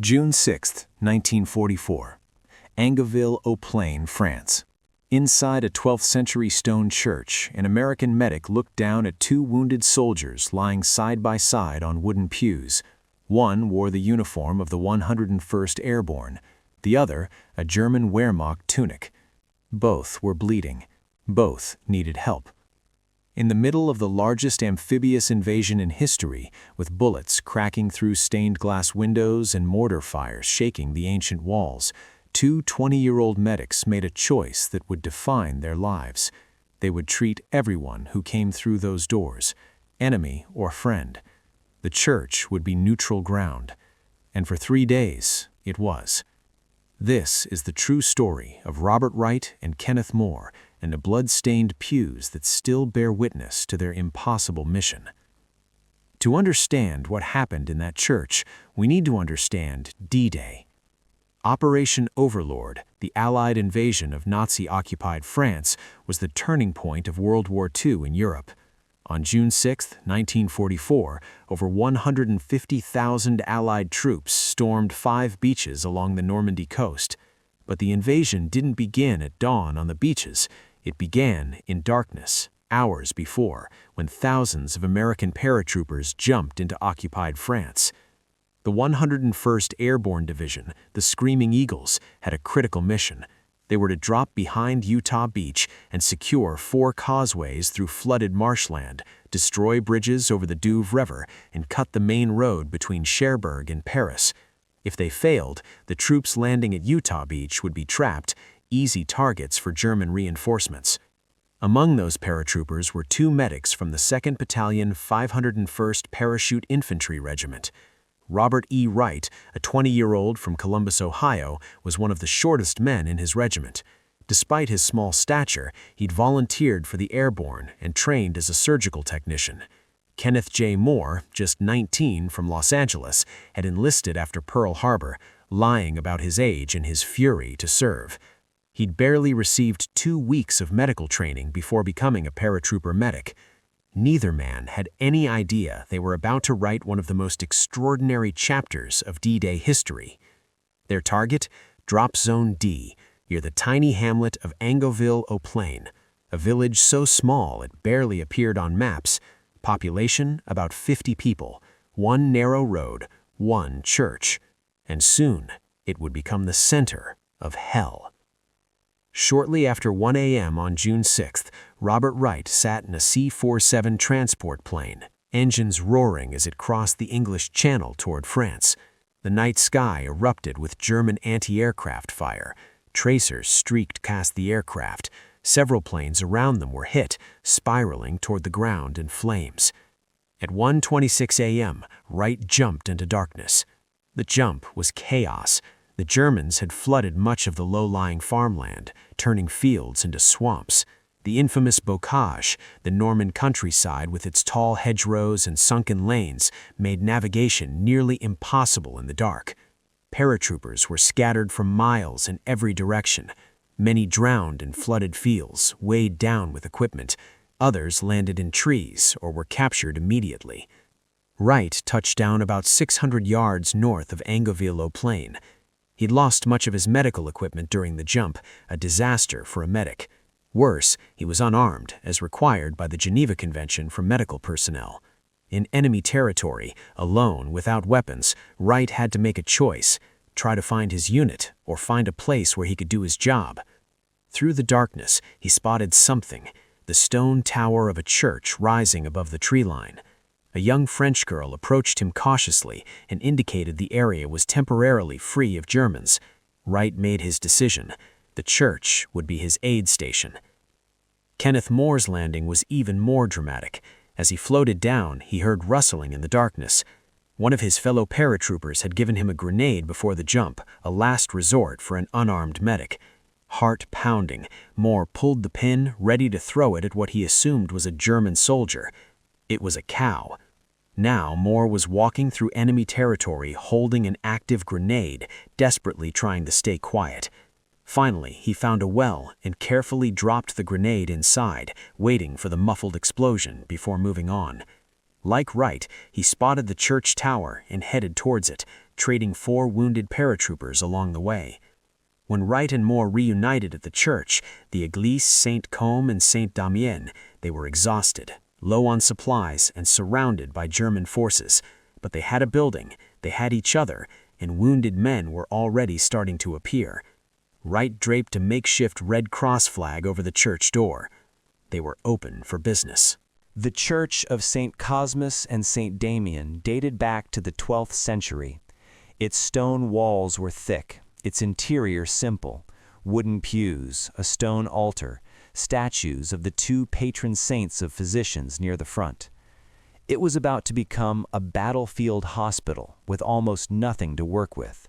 June 6, 1944. Angoville, France. Inside a 12th-century stone church, an American medic looked down at two wounded soldiers lying side by side on wooden pews. One wore the uniform of the 101st Airborne, the other a German Wehrmacht tunic. Both were bleeding. Both needed help. In the middle of the largest amphibious invasion in history, with bullets cracking through stained glass windows and mortar fires shaking the ancient walls, two 20-year-old medics made a choice that would define their lives. They would treat everyone who came through those doors, enemy or friend. The church would be neutral ground. And for 3 days, it was. This is the true story of Robert Wright and Kenneth Moore and the blood-stained pews that still bear witness to their impossible mission. To understand what happened in that church, we need to understand D-Day. Operation Overlord, the Allied invasion of Nazi-occupied France, was the turning point of World War II in Europe. On June 6, 1944, over 150,000 Allied troops stormed 5 beaches along the Normandy coast. But the invasion didn't begin at dawn on the beaches. It began in darkness, hours before, when thousands of American paratroopers jumped into occupied France. The 101st Airborne Division, the Screaming Eagles, had a critical mission. They were to drop behind Utah Beach and secure 4 causeways through flooded marshland, destroy bridges over the Douve River, and cut the main road between Cherbourg and Paris. If they failed, the troops landing at Utah Beach would be trapped, easy targets for German reinforcements. Among those paratroopers were 2 medics from the 2nd Battalion 501st Parachute Infantry Regiment. Robert E. Wright, a 20-year-old from Columbus, Ohio, was one of the shortest men in his regiment. Despite his small stature, he'd volunteered for the Airborne and trained as a surgical technician. Kenneth J. Moore, just 19 from Los Angeles, had enlisted after Pearl Harbor, lying about his age in his fury to serve. He'd barely received 2 weeks of medical training before becoming a paratrooper medic. Neither man had any idea they were about to write one of the most extraordinary chapters of D-Day history. Their target? Drop Zone D, near the tiny hamlet of Angoville, a village so small it barely appeared on maps. Population about 50 people, 1 narrow road, 1 church. And soon it would become the center of hell. Shortly after 1 a.m. on June 6th, Robert Wright sat in a C-47 transport plane, engines roaring as it crossed the English Channel toward France. The night sky erupted with German anti-aircraft fire. Tracers streaked past the aircraft. Several planes around them were hit, spiraling toward the ground in flames. At 1:26 a.m., Wright jumped into darkness. The jump was chaos. The Germans had flooded much of the low-lying farmland, turning fields into swamps. The infamous bocage, the Norman countryside with its tall hedgerows and sunken lanes, made navigation nearly impossible in the dark. Paratroopers were scattered for miles in every direction. Many drowned in flooded fields, weighed down with equipment. Others landed in trees or were captured immediately. Wright touched down about 600 yards north of Angoville Plain. He'd lost much of his medical equipment during the jump, a disaster for a medic. Worse, he was unarmed, as required by the Geneva Convention for medical personnel. In enemy territory, alone, without weapons, Wright had to make a choice: try to find his unit or find a place where he could do his job. Through the darkness, he spotted something, the stone tower of a church rising above the tree line. A young French girl approached him cautiously and indicated the area was temporarily free of Germans. Wright made his decision. The church would be his aid station. Kenneth Moore's landing was even more dramatic. As he floated down, he heard rustling in the darkness. One of his fellow paratroopers had given him a grenade before the jump, a last resort for an unarmed medic. Heart pounding, Moore pulled the pin, ready to throw it at what he assumed was a German soldier. It was a cow. Now Moore was walking through enemy territory holding an active grenade, desperately trying to stay quiet. Finally, he found a well and carefully dropped the grenade inside, waiting for the muffled explosion before moving on. Like Wright, he spotted the church tower and headed towards it, trading 4 wounded paratroopers along the way. When Wright and Moore reunited at the church, the Église Saint-Côme and Saint-Damien, they were exhausted, low on supplies, and surrounded by German forces. But they had a building, they had each other, and wounded men were already starting to appear. Wright draped a makeshift Red Cross flag over the church door. They were open for business. The Church of St. Cosmas and St. Damien dated back to the 12th century. Its stone walls were thick, its interior simple. Wooden pews, a stone altar, statues of the 2 patron saints of physicians near the front. It was about to become a battlefield hospital with almost nothing to work with.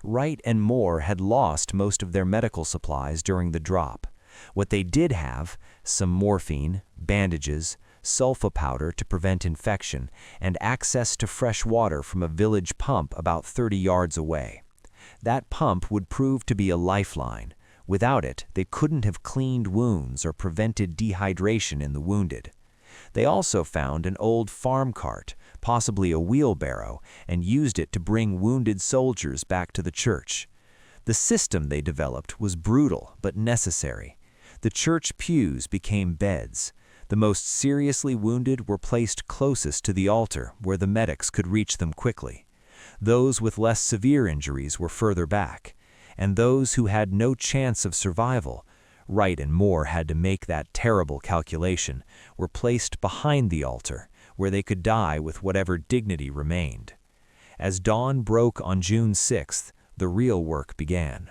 Wright and Moore had lost most of their medical supplies during the drop. What they did have, some morphine, bandages, sulfa powder to prevent infection, and access to fresh water from a village pump about 30 yards away. That pump would prove to be a lifeline. Without it, they couldn't have cleaned wounds or prevented dehydration in the wounded. They also found an old farm cart, possibly a wheelbarrow, and used it to bring wounded soldiers back to the church. The system they developed was brutal but necessary. The church pews became beds. The most seriously wounded were placed closest to the altar where the medics could reach them quickly. Those with less severe injuries were further back, and those who had no chance of survival, Wright and Moore had to make that terrible calculation, were placed behind the altar, where they could die with whatever dignity remained. As dawn broke on June 6th, the real work began.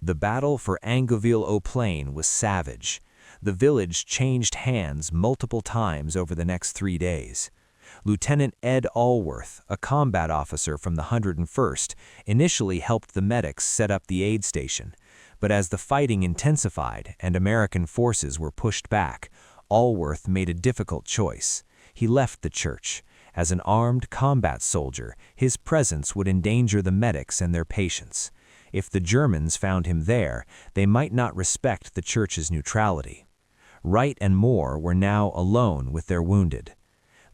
The battle for Angoville-au-Plain was savage. The village changed hands multiple times over the next 3 days. Lieutenant Ed Allworth, a combat officer from the 101st, initially helped the medics set up the aid station. But as the fighting intensified and American forces were pushed back, Allworth made a difficult choice. He left the church. As an armed combat soldier, his presence would endanger the medics and their patients. If the Germans found him there, they might not respect the church's neutrality. Wright and Moore were now alone with their wounded.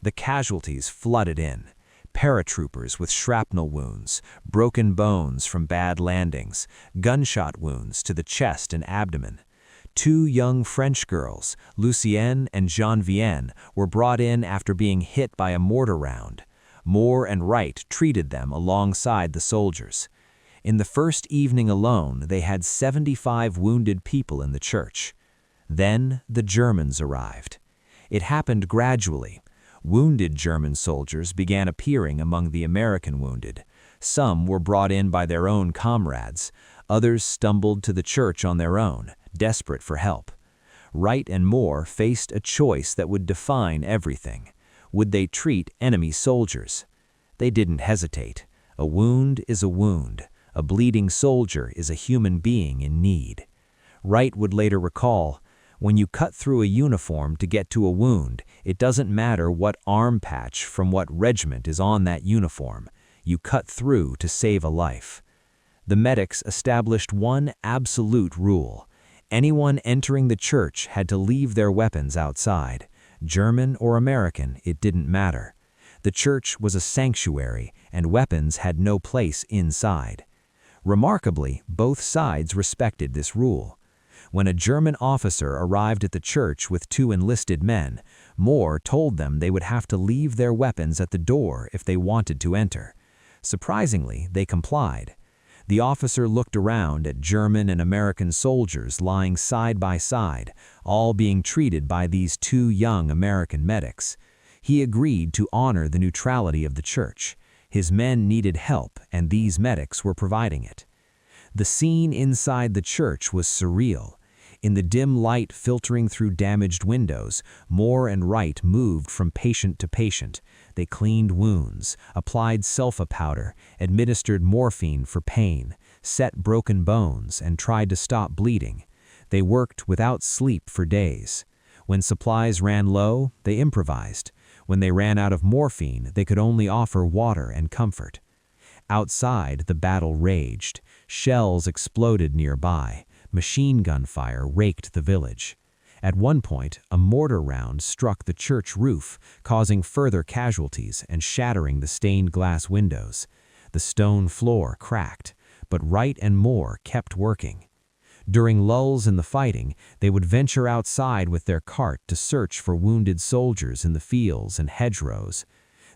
The casualties flooded in. Paratroopers with shrapnel wounds, broken bones from bad landings, gunshot wounds to the chest and abdomen. 2 young French girls, Lucienne and Geneviève, were brought in after being hit by a mortar round. Moore and Wright treated them alongside the soldiers. In the first evening alone, they had 75 wounded people in the church. Then the Germans arrived. It happened gradually. Wounded German soldiers began appearing among the American wounded. Some were brought in by their own comrades. Others stumbled to the church on their own, desperate for help. Wright and Moore faced a choice that would define everything. Would they treat enemy soldiers? They didn't hesitate. A wound is a wound. A bleeding soldier is a human being in need. Wright would later recall, "When you cut through a uniform to get to a wound, it doesn't matter what arm patch from what regiment is on that uniform. You cut through to save a life." The medics established one absolute rule. Anyone entering the church had to leave their weapons outside. German or American, it didn't matter. The church was a sanctuary, and weapons had no place inside. Remarkably, both sides respected this rule. When a German officer arrived at the church with 2 enlisted men, Moore told them they would have to leave their weapons at the door if they wanted to enter. Surprisingly, they complied. The officer looked around at German and American soldiers lying side by side, all being treated by these 2 young American medics. He agreed to honor the neutrality of the church. His men needed help, and these medics were providing it. The scene inside the church was surreal. In the dim light filtering through damaged windows, Moore and Wright moved from patient to patient. They cleaned wounds, applied sulfa powder, administered morphine for pain, set broken bones, and tried to stop bleeding. They worked without sleep for days. When supplies ran low, they improvised. When they ran out of morphine, they could only offer water and comfort. Outside, the battle raged. Shells exploded nearby. Machine gun fire raked the village. At one point, a mortar round struck the church roof, causing further casualties and shattering the stained glass windows. The stone floor cracked, but Wright and Moore kept working. During lulls in the fighting, they would venture outside with their cart to search for wounded soldiers in the fields and hedgerows.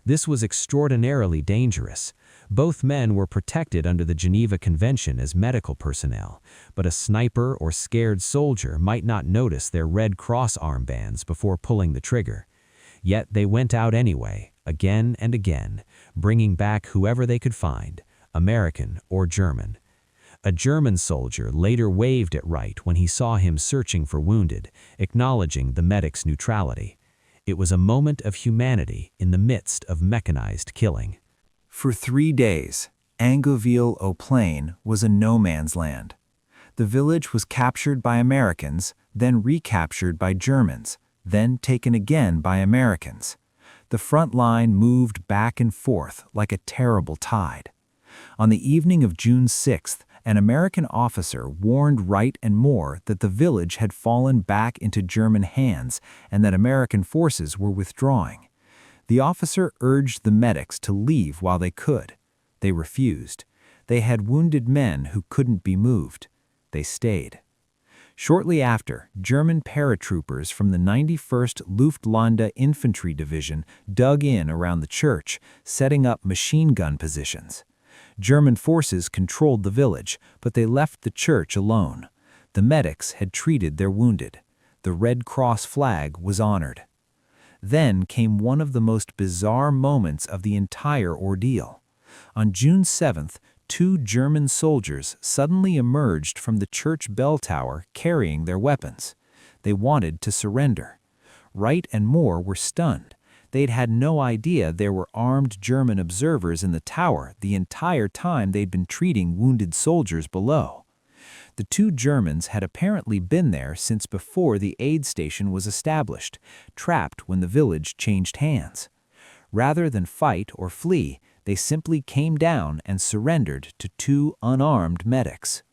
This was extraordinarily dangerous. Both men were protected under the Geneva Convention as medical personnel, but a sniper or scared soldier might not notice their Red Cross armbands before pulling the trigger. Yet they went out anyway, again and again, bringing back whoever they could find, American or German. A German soldier later waved at Wright when he saw him searching for wounded, acknowledging the medic's neutrality. It was a moment of humanity in the midst of mechanized killing. For 3 days, Angoville au Plain was a no-man's land. The village was captured by Americans, then recaptured by Germans, then taken again by Americans. The front line moved back and forth like a terrible tide. On the evening of June 6th, an American officer warned Wright and Moore that the village had fallen back into German hands and that American forces were withdrawing. The officer urged the medics to leave while they could. They refused. They had wounded men who couldn't be moved. They stayed. Shortly after, German paratroopers from the 91st Luftlandedivision Infantry Division dug in around the church, setting up machine gun positions. German forces controlled the village, but they left the church alone. The medics had treated their wounded. The Red Cross flag was honored. Then came one of the most bizarre moments of the entire ordeal. On June 7th, 2 German soldiers suddenly emerged from the church bell tower carrying their weapons. They wanted to surrender. Wright and Moore were stunned. They'd had no idea there were armed German observers in the tower the entire time they'd been treating wounded soldiers below. The 2 Germans had apparently been there since before the aid station was established, trapped when the village changed hands. Rather than fight or flee, they simply came down and surrendered to 2 unarmed medics.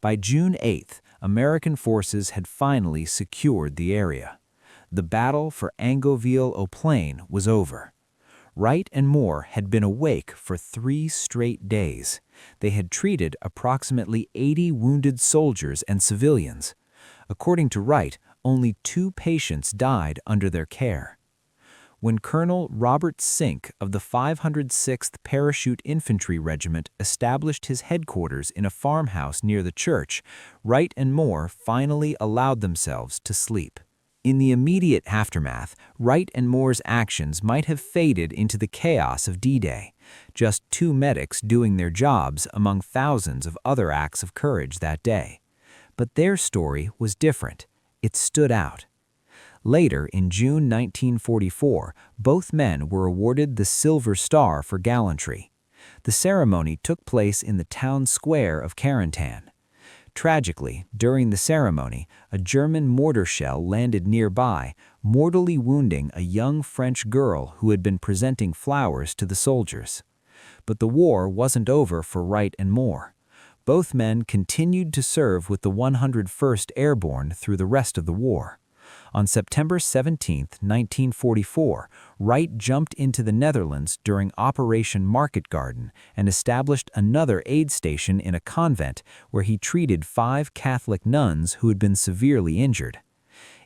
By June 8th, American forces had finally secured the area. The battle for Angoville au Plain was over. Wright and Moore had been awake for 3 straight days. They had treated approximately 80 wounded soldiers and civilians. According to Wright, only 2 patients died under their care. When Colonel Robert Sink of the 506th Parachute Infantry Regiment established his headquarters in a farmhouse near the church, Wright and Moore finally allowed themselves to sleep. In the immediate aftermath, Wright and Moore's actions might have faded into the chaos of D-Day, just 2 medics doing their jobs among thousands of other acts of courage that day. But their story was different. It stood out. Later, in June 1944, both men were awarded the Silver Star for gallantry. The ceremony took place in the town square of Carentan. Tragically, during the ceremony, a German mortar shell landed nearby, mortally wounding a young French girl who had been presenting flowers to the soldiers. But the war wasn't over for Wright and Moore. Both men continued to serve with the 101st Airborne through the rest of the war. On September 17, 1944, Wright jumped into the Netherlands during Operation Market Garden and established another aid station in a convent where he treated 5 Catholic nuns who had been severely injured.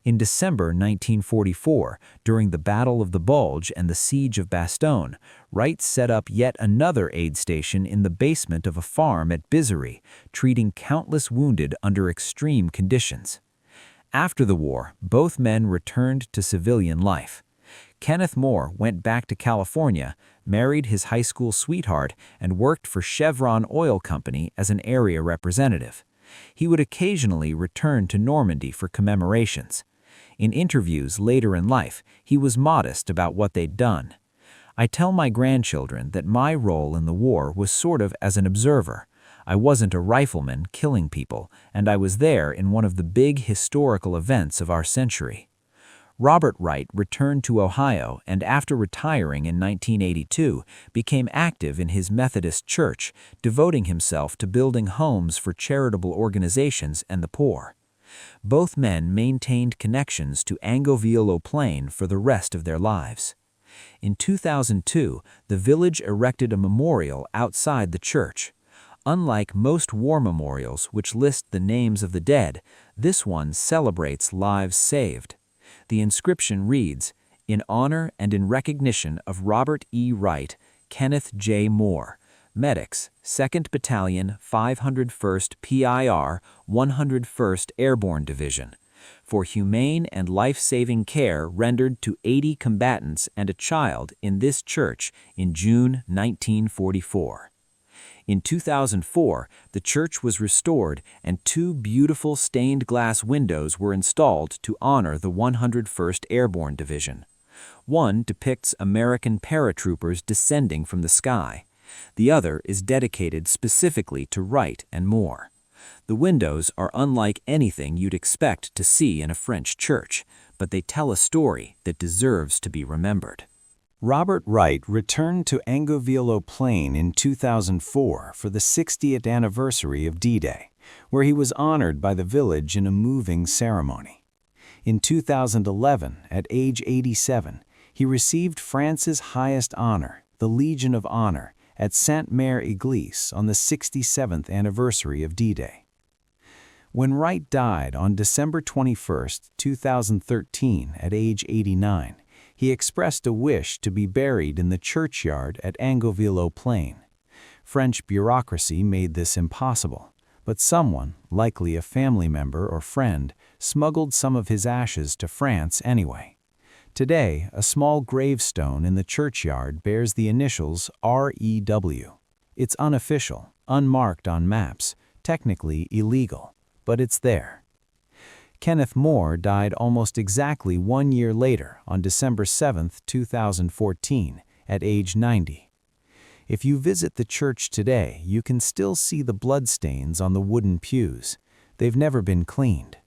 In December 1944, during the Battle of the Bulge and the Siege of Bastogne, Wright set up yet another aid station in the basement of a farm at Bizery, treating countless wounded under extreme conditions. After the war, both men returned to civilian life. Kenneth Moore went back to California, married his high school sweetheart, and worked for Chevron Oil Company as an area representative. He would occasionally return to Normandy for commemorations. In interviews later in life, he was modest about what they'd done. "I tell my grandchildren that my role in the war was sort of as an observer. I wasn't a rifleman killing people, and I was there in one of the big historical events of our century." Robert Wright returned to Ohio and after retiring in 1982, became active in his Methodist church, devoting himself to building homes for charitable organizations and the poor. Both men maintained connections to Angoville for the rest of their lives. In 2002, the village erected a memorial outside the church. Unlike most war memorials which list the names of the dead, this one celebrates lives saved. The inscription reads, "In honor and in recognition of Robert E. Wright, Kenneth J. Moore, medics, 2nd Battalion, 501st PIR, 101st Airborne Division, for humane and life-saving care rendered to 80 combatants and a child in this church in June 1944. In 2004, the church was restored and 2 beautiful stained glass windows were installed to honor the 101st Airborne Division. One depicts American paratroopers descending from the sky. The other is dedicated specifically to Wright and Moore. The windows are unlike anything you'd expect to see in a French church, but they tell a story that deserves to be remembered. Robert Wright returned to Angoville in 2004 for the 60th anniversary of D-Day, where he was honored by the village in a moving ceremony. In 2011, at age 87, he received France's highest honor, the Legion of Honor, at Sainte-Mère-Église on the 67th anniversary of D-Day. When Wright died on December 21, 2013, at age 89, he expressed a wish to be buried in the churchyard at Angoville. French bureaucracy made this impossible, but someone, likely a family member or friend, smuggled some of his ashes to France anyway. Today, a small gravestone in the churchyard bears the initials REW. It's unofficial, unmarked on maps, technically illegal, but it's there. Kenneth Moore died almost exactly 1 year later, on December 7, 2014, at age 90. If you visit the church today, you can still see the bloodstains on the wooden pews. They've never been cleaned.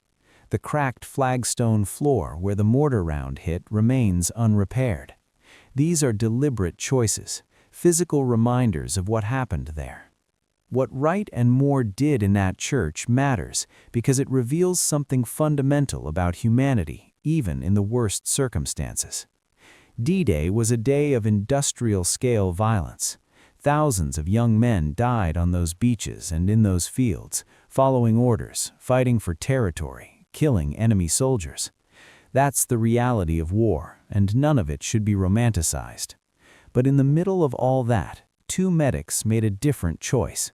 The cracked flagstone floor where the mortar round hit remains unrepaired. These are deliberate choices, physical reminders of what happened there. What Wright and Moore did in that church matters because it reveals something fundamental about humanity, even in the worst circumstances. D-Day was a day of industrial-scale violence. Thousands of young men died on those beaches and in those fields, following orders, fighting for territory, killing enemy soldiers. That's the reality of war, and none of it should be romanticized. But in the middle of all that, 2 medics made a different choice.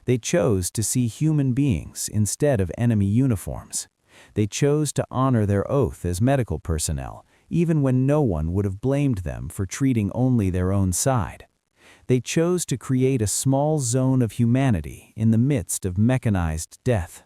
They chose to see human beings instead of enemy uniforms. They chose to honor their oath as medical personnel, even when no one would have blamed them for treating only their own side. They chose to create a small zone of humanity in the midst of mechanized death.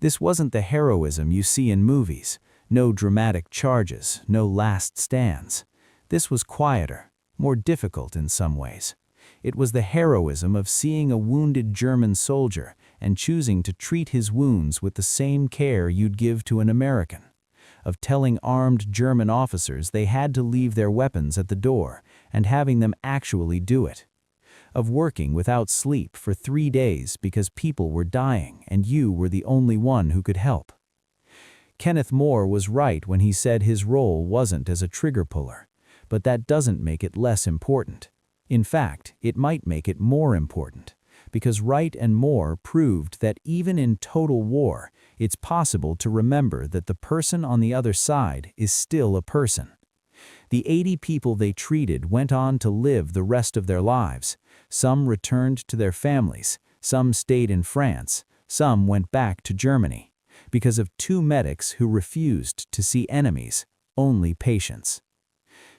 This wasn't the heroism you see in movies, no dramatic charges, no last stands. This was quieter, more difficult in some ways. It was the heroism of seeing a wounded German soldier and choosing to treat his wounds with the same care you'd give to an American, of telling armed German officers they had to leave their weapons at the door and having them actually do it, of working without sleep for 3 days because people were dying and you were the only one who could help. Kenneth Moore was right when he said his role wasn't as a trigger puller, but that doesn't make it less important. In fact, it might make it more important, because Wright and Moore proved that even in total war, it's possible to remember that the person on the other side is still a person. The 80 people they treated went on to live the rest of their lives. Some returned to their families, some stayed in France, some went back to Germany, because of 2 medics who refused to see enemies, only patients.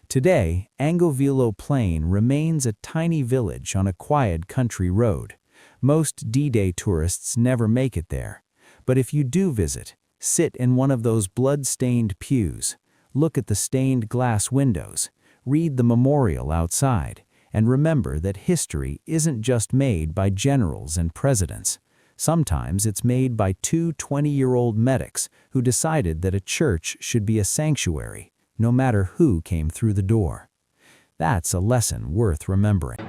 Today, Angoville remains a tiny village on a quiet country road. Most D-Day tourists never make it there. But if you do visit, sit in one of those blood-stained pews, look at the stained glass windows, read the memorial outside, and remember that history isn't just made by generals and presidents. Sometimes it's made by 2 20-year-old medics who decided that a church should be a sanctuary, no matter who came through the door. That's a lesson worth remembering.